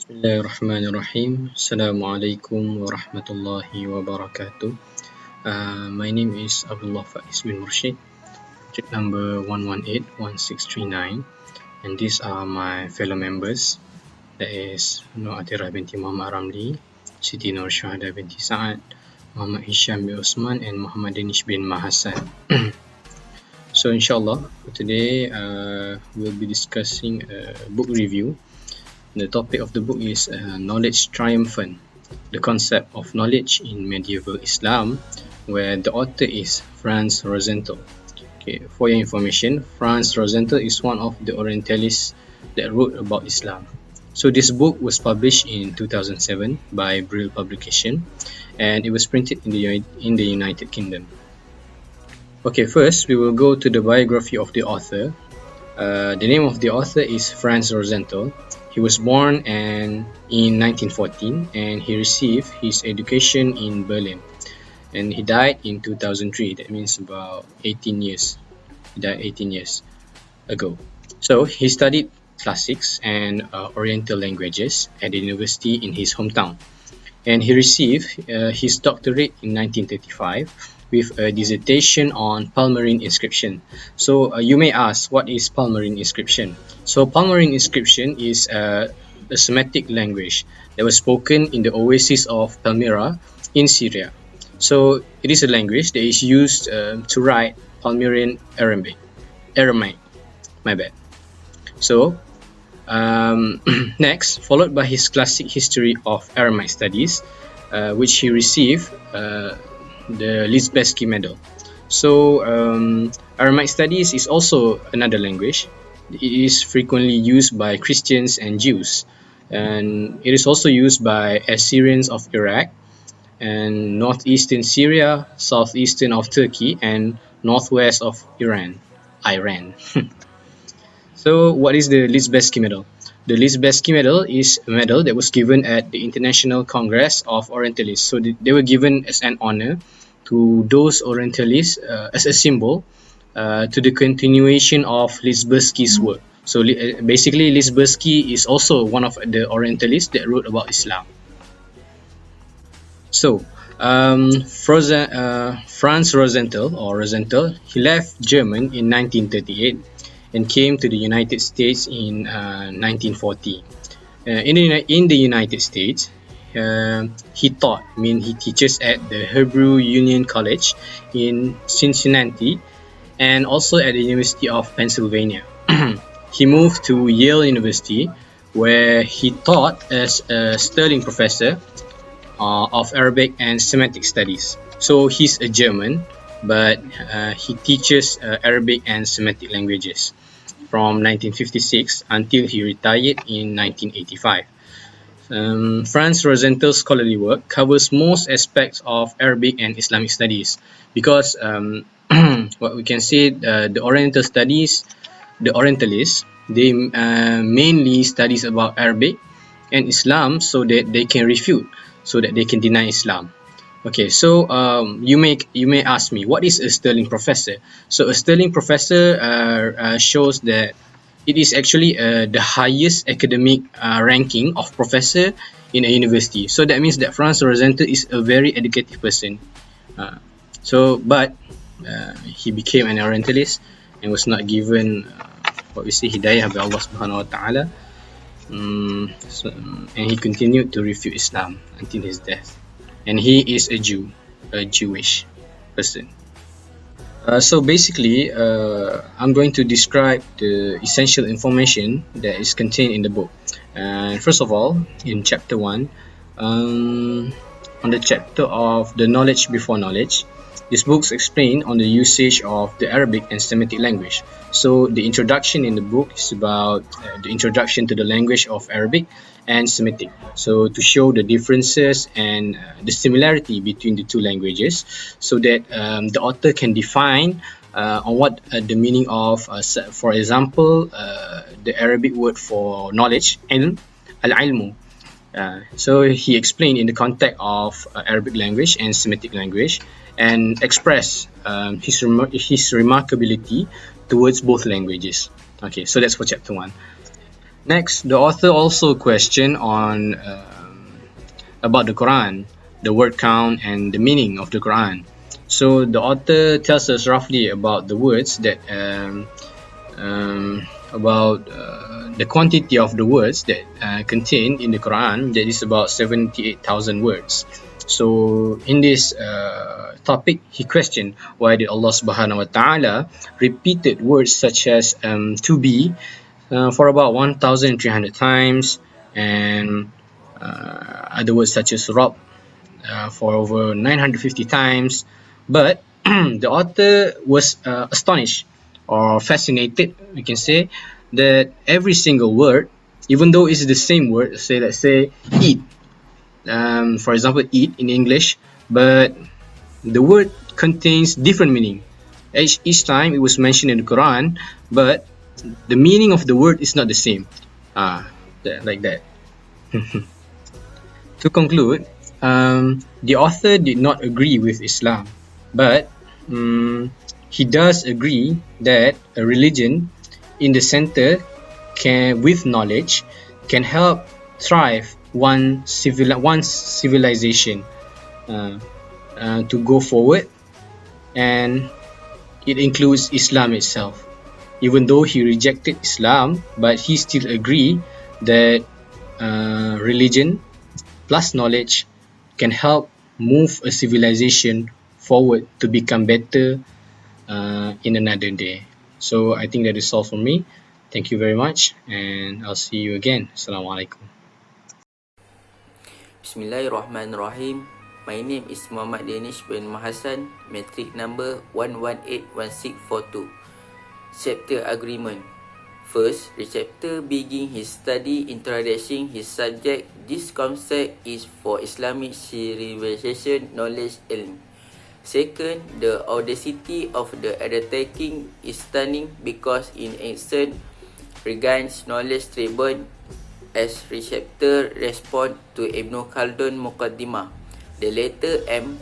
Bismillahirrahmanirrahim. Assalamualaikum warahmatullahi wabarakatuh. My name is ABDULLAH Faiz bin Murshid, project number 1181639, and these are my fellow members. That is ATIRAH binti Muhammad RAMLEE, SITI NOOR SYUHADA binti SAAD, Muhammad HISHAM bin OTHMAN, and Muhammad DANISH bin MAHASAN. So inshallah, for today we'll be discussing a book review. The topic of the book is Knowledge Triumphant, the concept of knowledge in medieval Islam, where the author is Franz Rosenthal. Okay, for your information, Franz Rosenthal is one of the Orientalists that wrote about Islam. So this book was published in 2007 by Brill Publication, and it was printed in the United Kingdom. Okay, first we will go to the biography of the author. The name of the author is Franz Rosenthal. He was born in 1914 and he received his education in Berlin, and he died in 2003. That means about 18 years. He died 18 years ago. So he studied classics and Oriental languages at the university in his hometown, and he received his doctorate in 1935 with a dissertation on Palmyrene inscription. So you may ask, what is Palmyrene inscription? So Palmyrene inscription is a Semitic language that was spoken in the oasis of Palmyra in Syria. So it is a language that is used to write Palmyrene Aramaic. My bad. So next, followed by his classic history of Aramaic studies, which he received the Liesbeski Medal. So Aramaic studies is also another language. It is frequently used by Christians and Jews, and it is also used by Assyrians of Iraq and northeastern Syria, southeastern of Turkey, and northwest of Iran. So what is the Liesbeski Medal? The Liesbeski Medal is a medal that was given at the International Congress of Orientalists. So they were given as an honor to those Orientalists as a symbol to the continuation of Liesbeski's work. So basically, Liesbeski is also one of the Orientalists that wrote about Islam. So Franz Rosenthal, he left Germany in 1938 and came to the United States in 1940. In the United States, he teaches at the Hebrew Union College in Cincinnati and also at the University of Pennsylvania. He moved to Yale University, where he taught as a Sterling Professor of Arabic and Semitic Studies. So he's a German, but he teaches Arabic and Semitic languages from 1956 until he retired in 1985. Franz Rosenthal's scholarly work covers most aspects of Arabic and Islamic studies, because what we can say, the Orientalists, they mainly studies about Arabic and Islam so that they can refute, so that they can deny Islam. Okay, so you may ask me, what is a Sterling Professor? So a Sterling Professor shows that it is actually the highest academic ranking of professor in a university. So that means that Franz Rosenthal is a very educated person. But he became an Orientalist and was not given hidayah by Allah Subhanahu Wa Taala. And he continued to refute Islam until his death. And he is a Jewish person. So basically, I'm going to describe the essential information that is contained in the book. First of all, in chapter 1, on the chapter of the knowledge before knowledge, this book explains on the usage of the Arabic and Semitic language. So the introduction in the book is about the introduction to the language of Arabic and Semitic. So to show the differences and the similarity between the two languages, so that the author can define on what the meaning of, for example, the Arabic word for knowledge, ilm, al-ilmu. So he explained in the context of Arabic language and Semitic language, and express his remarkability towards both languages. Okay, so that's for chapter 1. Next, the author also questioned on about the Quran, the word count, and the meaning of the Quran. So the author tells us roughly about the words that about the quantity of the words that contained in the Quran. That is about 78,000 words. So in this topic, he questioned why did Allah Subhanahu Wa Taala repeated words such as to be for about 1,300 times, and other words such as Rob for over 950 times. But the author was astonished or fascinated, we can say, that every single word, even though it's the same word, say let's say eat, for example, eat in English, but the word contains different meaning. Each time it was mentioned in the Quran, but the meaning of the word is not the same. Like that. To conclude, the author did not agree with Islam, but he does agree that a religion in the center with knowledge can help thrive one's civilization to go forward, and it includes Islam itself. Even though he rejected Islam, but he still agreed that religion plus knowledge can help move a civilization forward to become better in another day. So I think that is all from me. Thank you very much, and I'll see you again. Assalamualaikum. Bismillahirrahmanirrahim. My name is Muhammad DANISH bin MAHASAN, metric number 1181642. Chapter Agreement. First, the chapter begins his study introducing his subject. This concept is for Islamic civilization knowledge ilm. Second, the audacity of the undertaking is stunning because in essence regards knowledge tribune as receptor respond to Ibn Khaldun Muqaddimah. The latter aim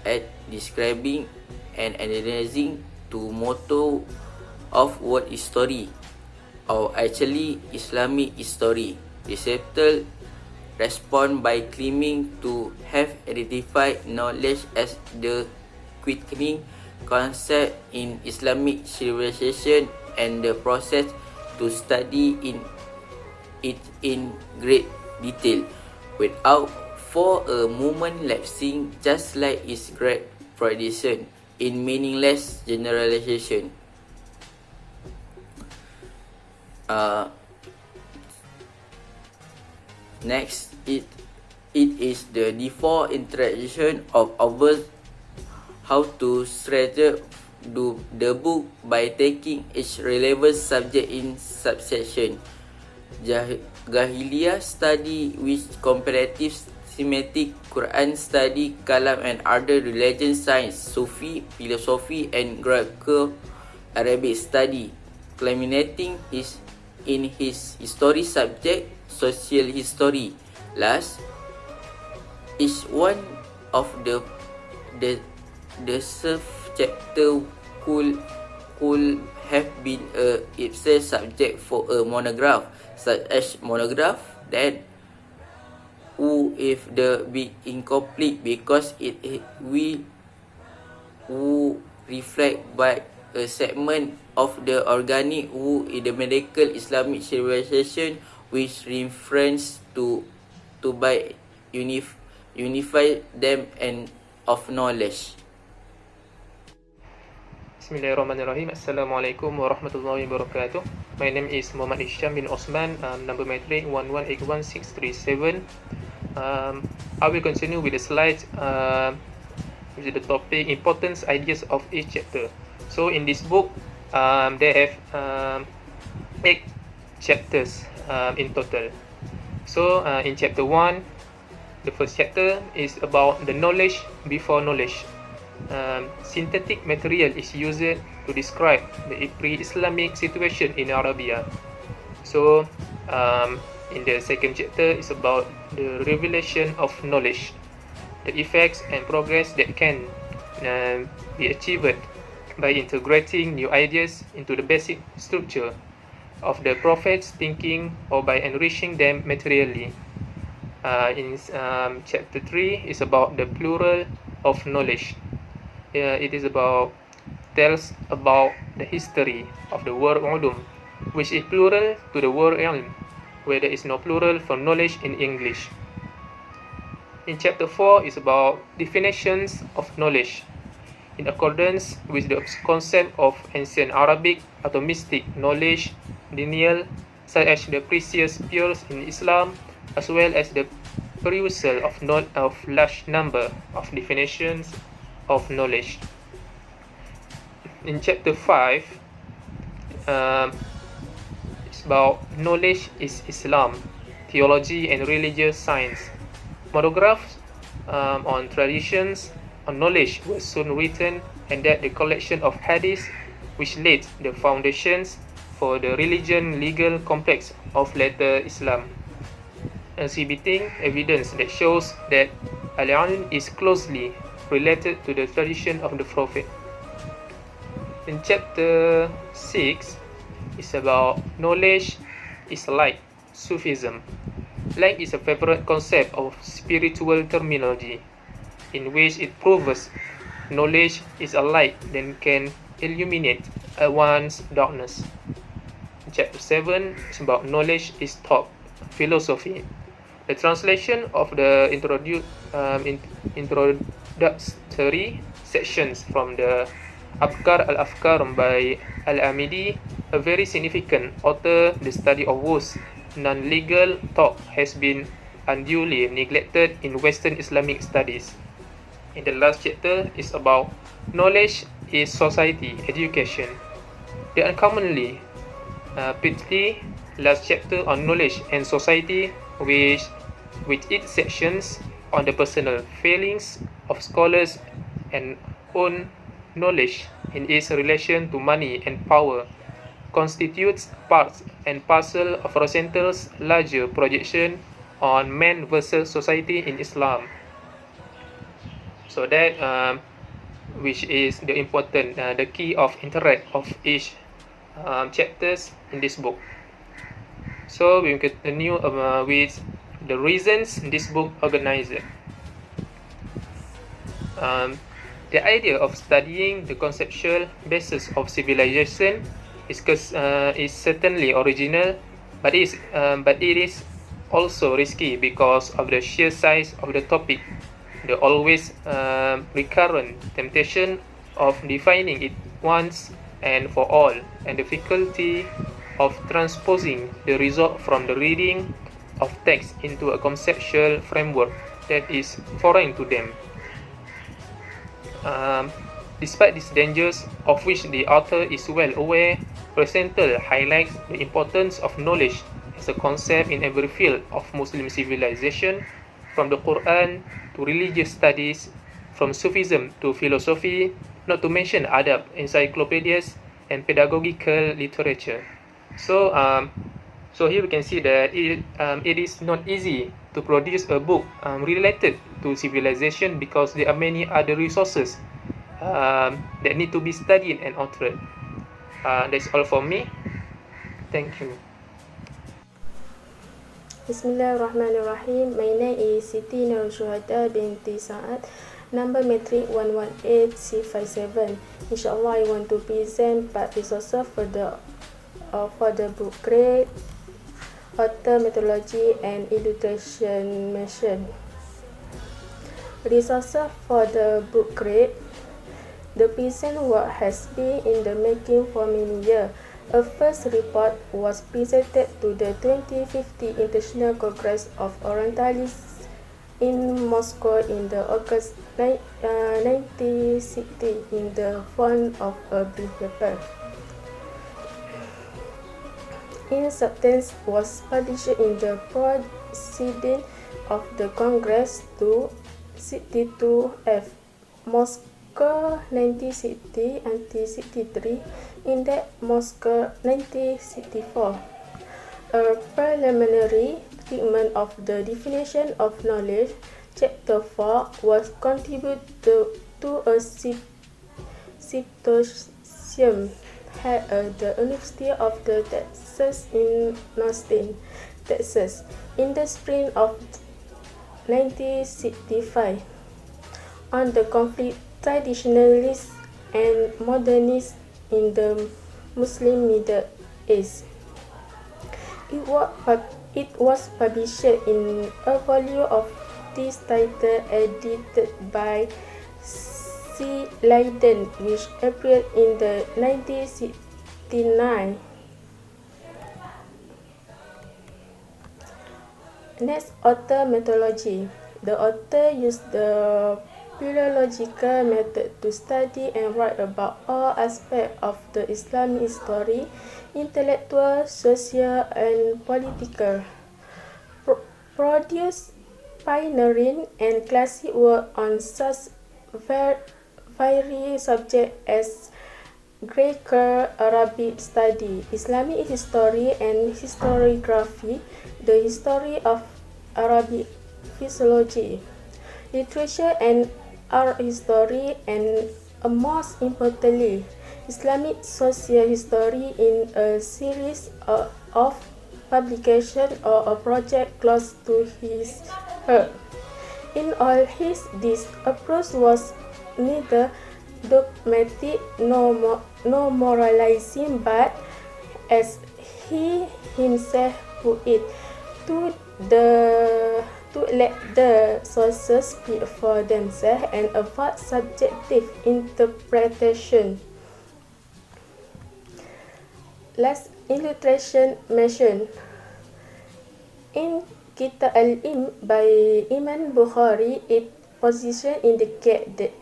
at describing and analyzing to motto of what is story, or actually Islamic history. Receptor respond by claiming to have identified knowledge as the quickening concept in Islamic civilization and the process to study it in great detail without for a moment lapsing, just like its great tradition, in meaningless generalization. Next, it is the default introduction of others how to structure the book by taking each relevant subject in subsection. Jahiliyah study with comparative thematic, Quran study, Kalam and other religion science, Sufi, philosophy and Greco-Arabic study, culminating in his history subject, social history. Last, each one of the sub-chapter could have been a itself subject for a monograph, such as monograph that if the be incomplete because it will reflect by a segment of the organic in the medical Islamic civilization which reference to by unify them and of knowledge. Bismillahirrahmanirrahim. Assalamualaikum warahmatullahi wabarakatuh. My name is Muhammad HISHAM bin Osman, number metric 1181637. I will continue with the slides with the topic importance ideas of each chapter. So in this book, they have 8 chapters in total. So in chapter 1, the first chapter is about the knowledge before knowledge. Synthetic material is used to describe the pre-Islamic situation in Arabia. So in the second chapter is about the revelation of knowledge, the effects and progress that can be achieved by integrating new ideas into the basic structure of the prophets' thinking or by enriching them materially. In chapter 3 is about the plural of knowledge. It is tells about the history of the word ulum, which is plural to the word ilm, where there is no plural for knowledge in English. In chapter 4 is about definitions of knowledge in accordance with the concept of ancient Arabic atomistic knowledge, lineal, such as the precious pures in Islam, as well as the perusal of large number of definitions of knowledge. In chapter 5, it's about knowledge is Islam, theology and religious science. Monographs on traditions on knowledge were soon written, and that the collection of hadiths which laid the foundations for the religion legal complex of later Islam, exhibiting evidence that shows that al-ilm is closely related to the tradition of the Prophet. In chapter 6 is about knowledge is like Sufism. Like is a favorite concept of spiritual terminology, in which it proves knowledge is a light that can illuminate one's darkness. Chapter 7 is about knowledge is thought, philosophy. The translation of the introductory sections from the Al-Afkar by Al-Amidi, a very significant author. The study of whose non-legal thought has been unduly neglected in Western Islamic studies. In the last chapter is about knowledge is society, education. The uncommonly pretty last chapter on knowledge and society, with its sections on the personal feelings of scholars and own knowledge in its relation to money and power, constitutes part and parcel of Rosenthal's larger projection on man versus society in Islam. So that which is the important, the key of interact of each chapters in this book. So we will continue with the reasons this book organized. The idea of studying the conceptual basis of civilization is certainly original, but it is also risky because of the sheer size of the topic, the always recurrent temptation of defining it once and for all, and the difficulty of transposing the result from the reading of text into a conceptual framework that is foreign to them. Despite these dangers, of which the author is well aware, Rosenthal highlights the importance of knowledge as a concept in every field of Muslim civilization, from the Quran to religious studies, from Sufism to philosophy, not to mention adab, encyclopedias, and pedagogical literature. So here we can see that it is not easy to produce a book related to civilization, because there are many other resources that need to be studied and authored. That's all for me. Thank you. Bismillahirrahmanirrahim. My name is SITI SYUHADA BINTI SAAD, number matric 118C57. Inshallah, I want to present part resources for the book grade, author, methodology, and illustration mentioned. Resources for the book grade. The present work has been in the making for many years. A first report was presented to the 2050 International Congress of Orientalists in Moscow in the August 1960 in the form of a brief paper. In substance, was published in the Proceeding of the Congress 262F, Moscow 1960 until 63, Index Moscow 1964. A preliminary treatment of the definition of knowledge, Chapter 4, was contributed to a symposium the University of the Texas in Austin, Texas, in the spring of 1965 on the conflict traditionalists and modernists in the Muslim Middle East. It was published in a volume of this title edited by C. Leiden, which appeared in the 1969. Next, author methodology. The author used the philological method to study and write about all aspects of the Islamic history, intellectual, social, and political. Produced pioneering and classic work on such varied subjects as Greco-Arabic study, Islamic history and historiography, the history of Arabic philology, literature and art history, and most importantly, Islamic social history in a series of publication or a project close to his heart. In all this approach was neither dogmatic nor moralizing, but, as he himself put it, to let the sources speak for themselves and avoid subjective interpretation. Last illustration mentioned in Kitab al-Ilm by Imam Bukhari, its position indicated that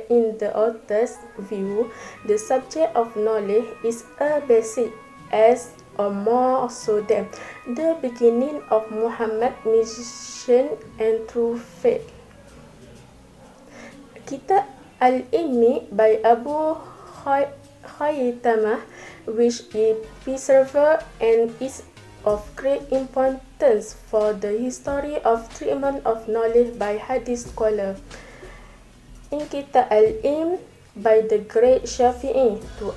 in the author's view, the subject of knowledge is a basic as or more so than the beginning of Muhammad's mission and true faith. Kitab al-Ilmi by Abu Haytham, which is preserved and is of great importance for the history of treatment of knowledge by hadith scholars. In Kitab al-Ilm by the great Shafi'i, to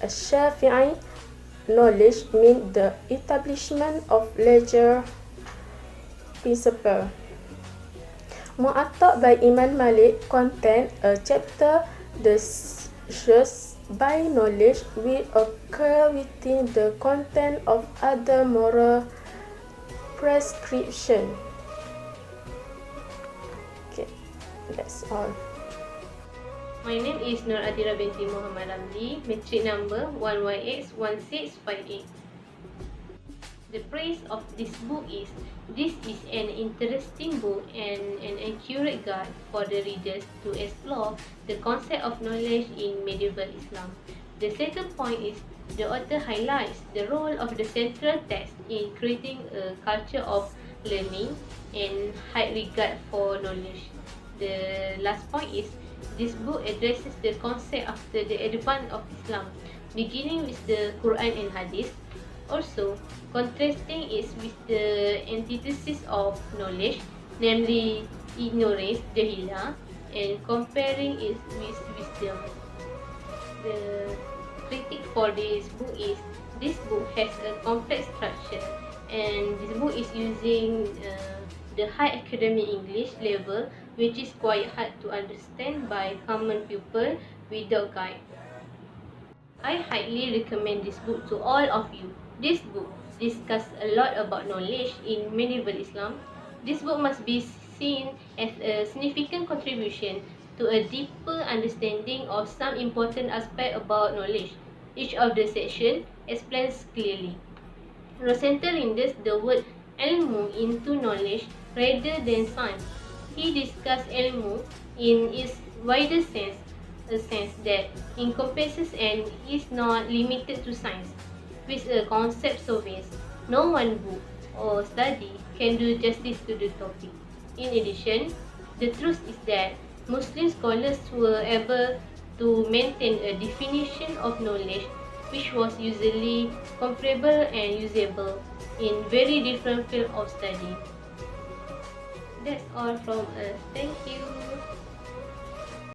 Shafi'i, knowledge means the establishment of legal principle. Mu'atta by Imam Malik contains a chapter that shows by knowledge will occur within the content of other moral prescription. Okay, that's all. My name is ATIRAH binti MUHAMAD RAMLEE, metric number 1YX1658. The praise of this book is, this is an interesting book and an accurate guide for the readers to explore the concept of knowledge in medieval Islam. The second point is, the author highlights the role of the central text in creating a culture of learning and high regard for knowledge. The last point is, this book addresses the concept after the advent of Islam, beginning with the Quran and Hadith. Also, contrasting it with the antithesis of knowledge, namely ignorance, jahila, and comparing it with wisdom. The critique for this book is, this book has a complex structure, and this book is using the high academic English level, which is quite hard to understand by common people without guide. I highly recommend this book to all of you. This book discusses a lot about knowledge in medieval Islam. This book must be seen as a significant contribution to a deeper understanding of some important aspect about knowledge. Each of the sections explains clearly. Rosenthal renders the word ilmu into knowledge rather than science. He discussed ilmu in its wider sense, a sense that encompasses and is not limited to science. With a concept so vast, no one book or study can do justice to the topic. In addition, the truth is that Muslim scholars were able to maintain a definition of knowledge which was usually comparable and usable in very different fields of study. That's all from us. Thank you.